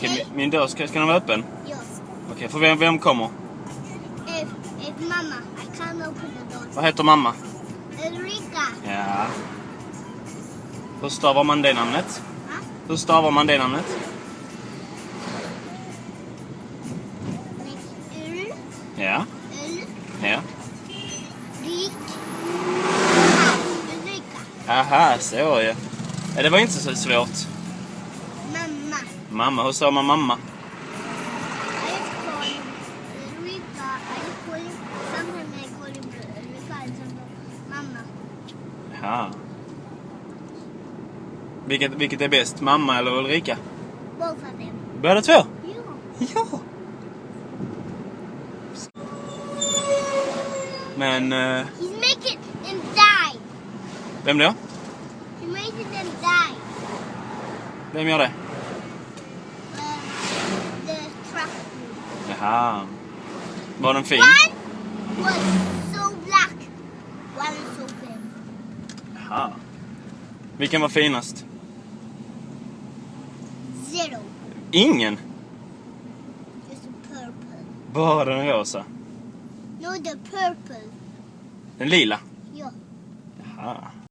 Okej, min dörr ska den vara öppen? Ja. Okej, för vem kommer? Mamma, I can't open the door. Vad heter mamma? Ulrika. Ja. Hur stavar man det namnet? Va? Hur stavar man det namnet? Ul. Ja. Ul. Ja. Rik. Ulrika. Aha, så ja. Det var inte så svårt. Mamma. Mamma, hur stavar man mamma? I call Ulrika. Sometimes I call Ulrika and sometimes Mamma. Ja. Vilket är bäst? Mamma eller Ulrika? Both of them. Båda två? Ja. Ja. Men, He's making them die. vem då? He's making them die. Vem gör det? The truck. Jaha. Var den fin? One was so black. One was so pink. Jaha. Vilken var finast? Zero. Ingen. Just a purple. Bara den rosa. No, the purple. Den lila. Ja. Jaha.